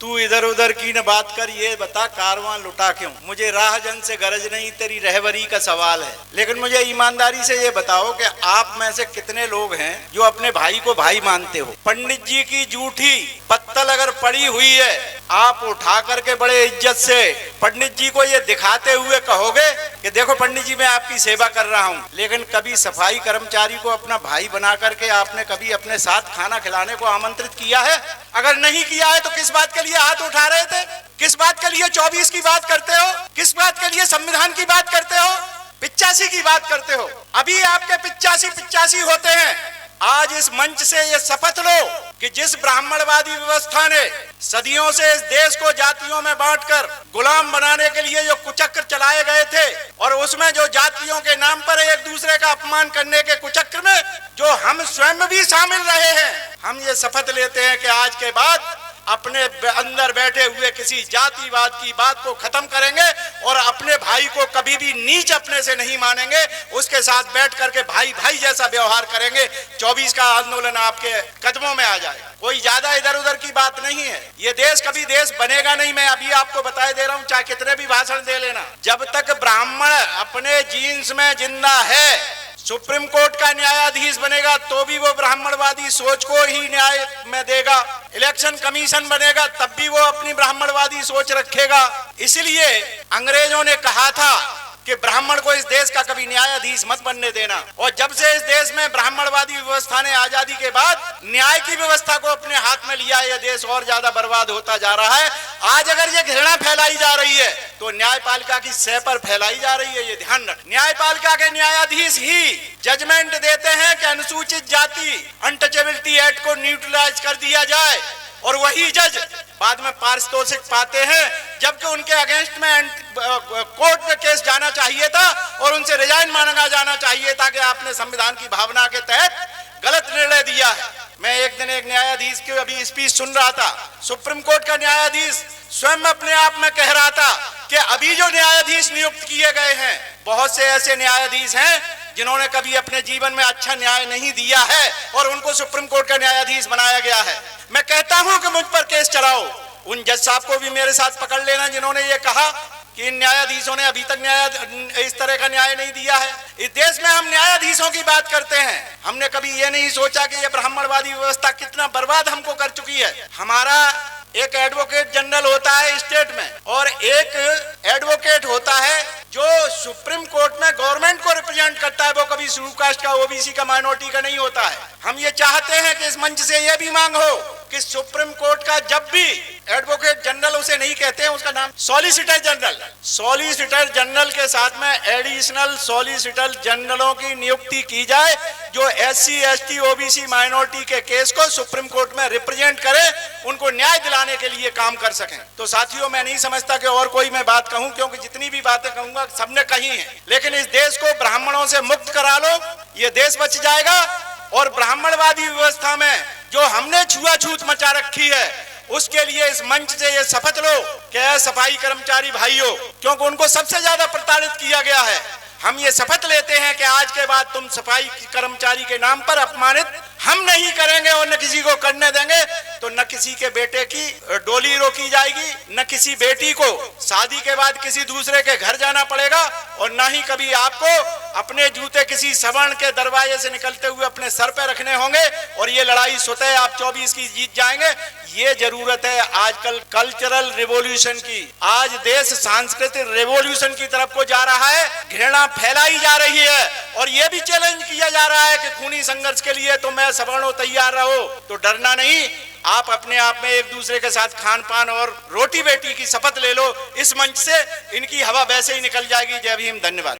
तू इधर उधर की न बात कर, ये बता कारवां लुटा क्यों? मुझे राह जन से गरज नहीं, तेरी रहबरी का सवाल है। लेकिन मुझे ईमानदारी से ये बताओ कि आप में से कितने लोग हैं जो अपने भाई को भाई मानते हो? पंडित जी की जूठी पत्तल अगर पड़ी हुई है, आप उठा करके बड़े इज्जत से पंडित जी को ये दिखाते हुए कहोगे कि देखो पंडित जी मैं आपकी सेवा कर रहा हूँ। लेकिन कभी सफाई कर्मचारी को अपना भाई बना करके आपने कभी अपने साथ खाना खिलाने को आमंत्रित किया है? अगर नहीं किया है तो किस बात के लिए हाथ उठा रहे थे? किस बात के लिए 24 की बात करते हो? किस बात के लिए संविधान की बात करते हो? 85 की बात करते हो। अभी आपके 85 होते हैं। आज इस मंच से ये शपथ लो कि जिस ब्राह्मणवादी व्यवस्था ने सदियों से इस देश को जातियों में बांटकर गुलाम बनाने के लिए जो कुचक्र चलाए गए थे, और उसमें जो जातियों के नाम पर एक दूसरे का अपमान करने के कुचक्र में जो हम स्वयं भी शामिल रहे हैं, हम ये शपथ लेते हैं कि आज के बाद अपने अंदर बैठे हुए किसी जातिवाद की बात को खत्म करेंगे और अपने भाई को कभी भी नीच अपने से नहीं मानेंगे। उसके साथ बैठ करके भाई भाई जैसा व्यवहार करेंगे। 24 का आंदोलन आपके कदमों में आ जाएगा। कोई ज्यादा इधर उधर की बात नहीं है। ये देश कभी देश बनेगा नहीं। मैं अभी आपको बताए दे रहा हूँ, चाहे कितने भी भाषण दे लेना, जब तक ब्राह्मण अपने जीन्स में जिंदा है, सुप्रीम कोर्ट का न्यायाधीश बनेगा तो भी वो ब्राह्मणवादी सोच को ही न्याय में देगा। इलेक्शन कमीशन बनेगा तब भी वो अपनी ब्राह्मणवादी सोच रखेगा। इसलिए अंग्रेजों ने कहा था कि ब्राह्मण को इस देश का कभी न्यायाधीश मत बनने देना। और जब से इस देश में ब्राह्मणवादी व्यवस्था ने आजादी के बाद न्याय की व्यवस्था को अपने हाथ में लिया, यह देश और ज्यादा बर्बाद होता जा रहा है। आज अगर ये घृणा फैलाई जा रही है तो न्यायपालिका की सह पर फैलाई जा रही है, ये ध्यान रख। न्यायपालिका के न्यायाधीश ही जजमेंट देते हैं कि अनुसूचित जाति अनटचेबिलिटी एक्ट को न्यूट्रलाइज कर दिया जाए, और वही जज बाद में पारितोषिक पाते हैं, जबकि उनके अगेंस्ट में कोर्ट में केस जाना चाहिए था और उनसे रिजाइन मांगा जाना चाहिए था कि आपने संविधान की भावना के तहत गलत निर्णय दिया है। मैं एक दिन एक न्यायाधीश की अभी स्पीच सुन रहा था। सुप्रीम कोर्ट का न्यायाधीश स्वयं अपने आप में कह रहा था कि अभी जो न्यायाधीश नियुक्त किए गए हैं, बहुत से ऐसे न्यायाधीश हैं जिन्होंने कभी अपने जीवन में अच्छा न्याय नहीं दिया है और उनको सुप्रीम कोर्ट का न्यायाधीश बनाया गया है। मैं कहता हूं कि मुझ पर केस चलाओ। उन जज साहब को भी मेरे साथ पकड़ लेना जिन्होंने ये कहा कि इन न्यायाधीशों ने अभी तक न्याय इस तरह का न्याय नहीं दिया है। इस देश में हम न्यायाधीशों की बात करते हैं, हमने कभी ये नहीं सोचा कि ये ब्राह्मणवादी व्यवस्था कितना बर्बाद हमको कर चुकी है। हमारा एक एडवोकेट जनरल होता है स्टेट में, और एक एडवोकेट होता है जो सुप्रीम कोर्ट में गवर्नमेंट को रिप्रेजेंट करता है। वो कभी शेड्यूल कास्ट का, ओबीसी का, माइनॉरिटी का नहीं होता है। हम ये चाहते हैं कि इस मंच से ये भी मांग हो कि सुप्रीम कोर्ट का जब भी एडवोकेट जनरल, उसे नहीं कहते हैं, उसका नाम सॉलिसिटर जनरल, सॉलिसिटर जनरल के साथ में एडिशनल सॉलिसिटर जनरलों की नियुक्ति की जाए जो SC ST OBC माइनॉरिटी के केस को सुप्रीम कोर्ट में रिप्रेजेंट करे, उनको न्याय दिलाने के लिए काम कर सकें। तो साथियों, मैं नहीं समझता कि और कोई मैं बात कहूं, क्योंकि जितनी भी बातें कहूंगा सबने कही हैं। लेकिन इस देश को ब्राह्मणों से मुक्त करा लो, ये देश बच जाएगा। और ब्राह्मणवादी व्यवस्था में जो हमने छुआछूत मचा रखी है, उसके लिए इस मंच से ये शपथ लो कि सफाई कर्मचारी भाइयों, क्योंकि उनको सबसे ज्यादा प्रताड़ित किया गया है, हम ये शपथ लेते हैं कि आज के बाद तुम सफाई कर्मचारी के नाम पर अपमानित हम नहीं करेंगे और न किसी को करने देंगे। तो न किसी के बेटे की डोली रोकी जाएगी, न किसी बेटी को शादी के बाद किसी दूसरे के घर जाना पड़ेगा, और न ही कभी आपको अपने जूते किसी सवर्ण के दरवाजे से निकलते हुए अपने सर पे रखने होंगे। और ये लड़ाई स्वतः आप 24 की जीत जाएंगे। ये जरूरत है आजकल कल्चरल रिवॉल्यूशन की। आज देश सांस्कृतिक रिवॉल्यूशन की तरफ को जा रहा है। घृणा फैलाई जा रही है और ये भी चैलेंज किया जा रहा है कि खूनी संघर्ष के लिए तो मैं सवर्णों तैयार रहो। तो डरना नहीं, आप अपने आप में एक दूसरे के साथ खान पान और रोटी बेटी की शपथ ले लो। इस मंच से इनकी हवा वैसे ही निकल जाएगी। जय भीम, धन्यवाद।